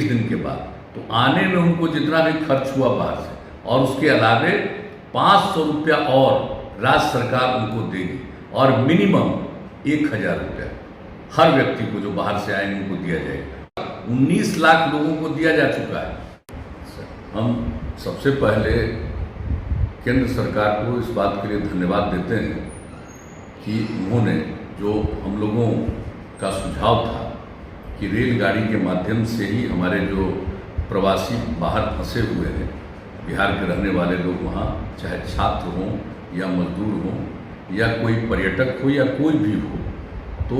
दिन के बाद, तो आने में उनको जितना भी खर्च हुआ बाहर से, और उसके अलावे 500 रुपया और राज्य सरकार उनको देगी, और मिनिमम 1000 रुपया हर व्यक्ति को जो बाहर से आएंगे उनको दिया जाएगा। 19 लाख लोगों को दिया जा चुका है। हम सबसे पहले केंद्र सरकार को इस बात के लिए धन्यवाद देते हैं कि उन्होंने जो हम लोगों का सुझाव था कि रेलगाड़ी के माध्यम से ही हमारे जो प्रवासी बाहर फंसे हुए हैं, बिहार के रहने वाले लोग, वहाँ चाहे छात्र हों या मजदूर हों या कोई पर्यटक हो या कोई भी हो, तो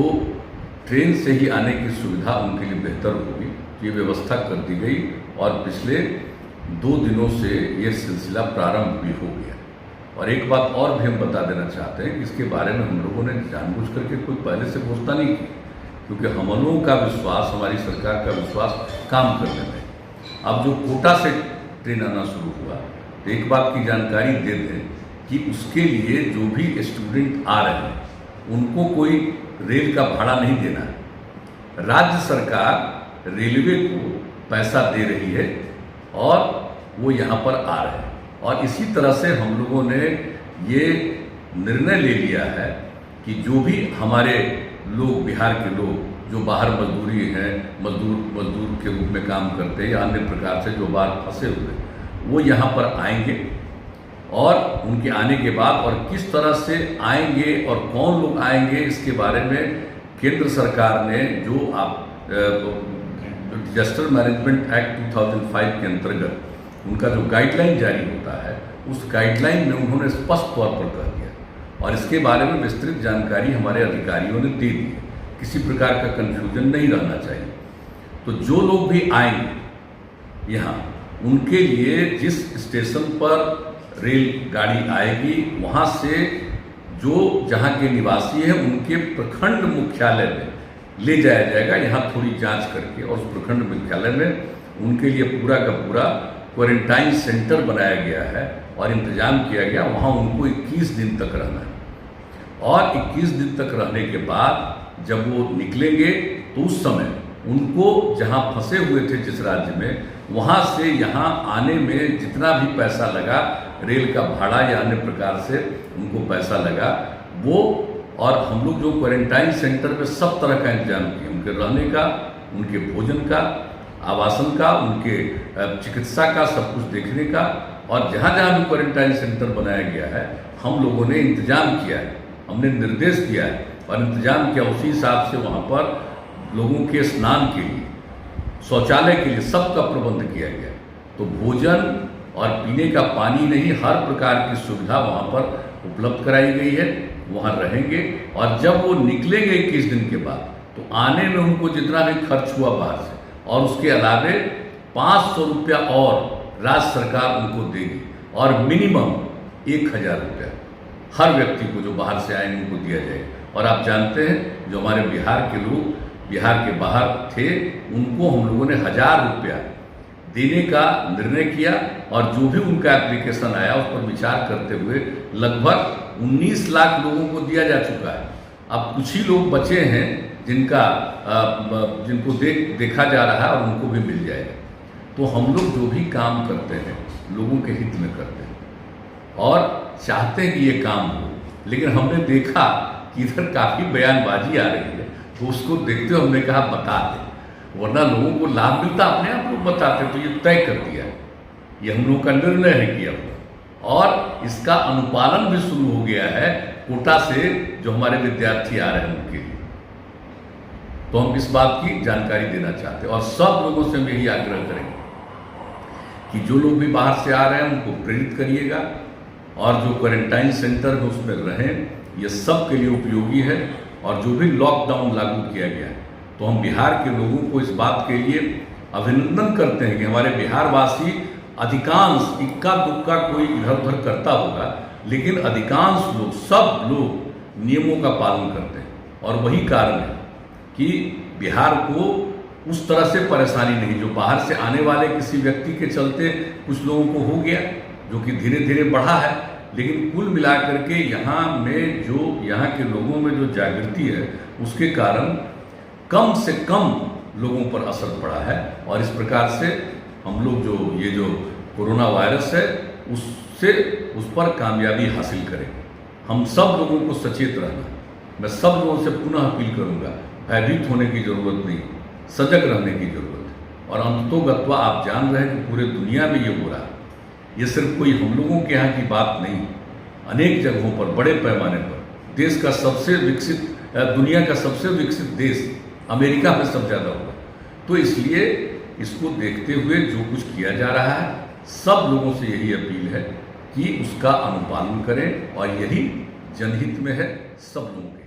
ट्रेन से ही आने की सुविधा उनके लिए बेहतर होगी। ये व्यवस्था कर दी गई और पिछले 2 दिनों से ये सिलसिला प्रारंभ भी हो गया। और एक बात और भी हम बता देना चाहते हैं कि इसके बारे में हम लोगों ने जानबूझ करके कोई पहले से घोषणा नहीं की, क्योंकि हम लोगों का विश्वास, हमारी सरकार का विश्वास काम करने में। अब जो कोटा से ट्रेन आना शुरू हुआ, तो एक बात की जानकारी दे दें कि उसके लिए जो भी स्टूडेंट आ रहे हैं उनको कोई रेल का भाड़ा नहीं देना है। राज्य सरकार रेलवे को पैसा दे रही है और वो यहाँ पर आ रहे हैं। और इसी तरह से हम लोगों ने ये निर्णय ले लिया है कि जो भी हमारे लोग, बिहार के लोग जो बाहर मजदूरी हैं, मजदूर के रूप में काम करते हैं या अन्य प्रकार से जो बाहर फंसे हुए, वो यहाँ पर आएंगे। और उनके आने के बाद और किस तरह से आएंगे और कौन लोग आएंगे, इसके बारे में केंद्र सरकार ने जो डिजास्टर मैनेजमेंट एक्ट 2005 के अंतर्गत उनका जो गाइडलाइन जारी होता है, उस गाइडलाइन में उन्होंने स्पष्ट तौर पर कह दिया और इसके बारे में विस्तृत जानकारी हमारे अधिकारियों ने दे दी। किसी प्रकार का कन्फ्यूजन नहीं रहना चाहिए। तो जो लोग भी आएंगे यहाँ, उनके लिए जिस स्टेशन पर रेलगाड़ी आएगी, वहाँ से जो जहाँ के निवासी हैं उनके प्रखंड मुख्यालय में ले जाया जाएगा, यहाँ थोड़ी जांच करके, और उस प्रखंड मुख्यालय में उनके लिए पूरा का पूरा क्वारंटाइन सेंटर बनाया गया है और इंतजाम किया गया। वहाँ उनको 21 दिन तक रहना है और 21 दिन तक रहने के बाद जब वो निकलेंगे तो उस समय उनको जहाँ फंसे हुए थे जिस राज्य में, वहाँ से यहाँ आने में जितना भी पैसा लगा, रेल का भाड़ा या अन्य प्रकार से उनको पैसा लगा वो, और हम लोग जो क्वारंटाइन सेंटर में सब तरह का इंतजाम किए, उनके रहने का, उनके भोजन का, आवासन का, उनके चिकित्सा का, सब कुछ देखने का। और जहाँ जहाँ भी क्वारंटाइन सेंटर बनाया गया है, हम लोगों ने इंतजाम किया है, हमने निर्देश दिया है और इंतजाम किया। उसी हिसाब से वहाँ पर लोगों के स्नान के लिए, शौचालय के लिए सबका प्रबंध किया गया। तो भोजन और पीने का पानी नहीं, हर प्रकार की सुविधा वहाँ पर उपलब्ध कराई गई है। वहाँ रहेंगे और जब वो निकलेंगे 21 दिन के बाद, तो आने में उनको जितना भी खर्च हुआ बाहर से, और उसके अलावे 500 रुपया और राज्य सरकार उनको देगी, और मिनिमम 1000 रुपया हर व्यक्ति को जो बाहर से आएंगे उनको दिया जाएगा। और आप जानते हैं जो हमारे बिहार के लोग बिहार के बाहर थे, उनको हम लोगों ने 1000 रुपया देने का निर्णय किया, और जो भी उनका एप्लीकेशन आया उस पर विचार करते हुए लगभग 19 लाख लोगों को दिया जा चुका है। अब कुछ ही लोग बचे हैं जिनको देखा जा रहा है और उनको भी मिल जाएगा। तो हम लोग जो भी काम करते हैं लोगों के हित में करते हैं और चाहते हैं कि ये काम हो, लेकिन हमने देखा कि इधर काफ़ी बयानबाजी आ रही है, तो उसको देखते हुए हमने कहा बता दें, वरना लोगों को लाभ मिलता अपने आप लोग बताते। तो ये तय कर दिया है, ये हम लोगों का निर्णय है किया हुआ, और इसका अनुपालन भी शुरू हो गया है कोटा से जो हमारे विद्यार्थी आ रहे हैं उनके लिए। तो हम इस बात की जानकारी देना चाहते हैं और सब लोगों से हम यही आग्रह करेंगे कि जो लोग भी बाहर से आ रहे हैं उनको प्रेरित करिएगा, और जो क्वारंटाइन सेंटर में उसमें रहें, ये सब के लिए उपयोगी है। और जो भी लॉकडाउन लागू किया गया है, तो हम बिहार के लोगों को इस बात के लिए अभिनंदन करते हैं कि हमारे बिहारवासी अधिकांश, इक्का दुक्का कोई इधर उधर करता होगा, लेकिन अधिकांश लोग, सब लोग नियमों का पालन करते हैं। और वही कारण है कि बिहार को उस तरह से परेशानी नहीं, जो बाहर से आने वाले किसी व्यक्ति के चलते कुछ लोगों को हो गया, जो कि धीरे धीरे बढ़ा है, लेकिन कुल मिलाकर के यहाँ में जो यहाँ के लोगों में जो जागृति है, उसके कारण कम से कम लोगों पर असर पड़ा है। और इस प्रकार से हम लोग जो कोरोना वायरस है उससे उस पर कामयाबी हासिल करें। हम सब लोगों को सचेत रहना, मैं सब लोगों से पुनः अपील करूंगा, भयभीत होने की जरूरत नहीं, सजग रहने की जरूरत है। और अंततोगत्वा आप जान रहे हैं कि पूरे दुनिया में ये हो रहा है, ये सिर्फ कोई हम लोगों के यहाँ की बात नहीं, अनेक जगहों पर बड़े पैमाने पर देश का सबसे विकसित, दुनिया का सबसे विकसित देश अमेरिका में सब ज़्यादा हुआ। तो इसलिए इसको देखते हुए जो कुछ किया जा रहा है, सब लोगों से यही अपील है कि उसका अनुपालन करें, और यही जनहित में है सब लोगों के।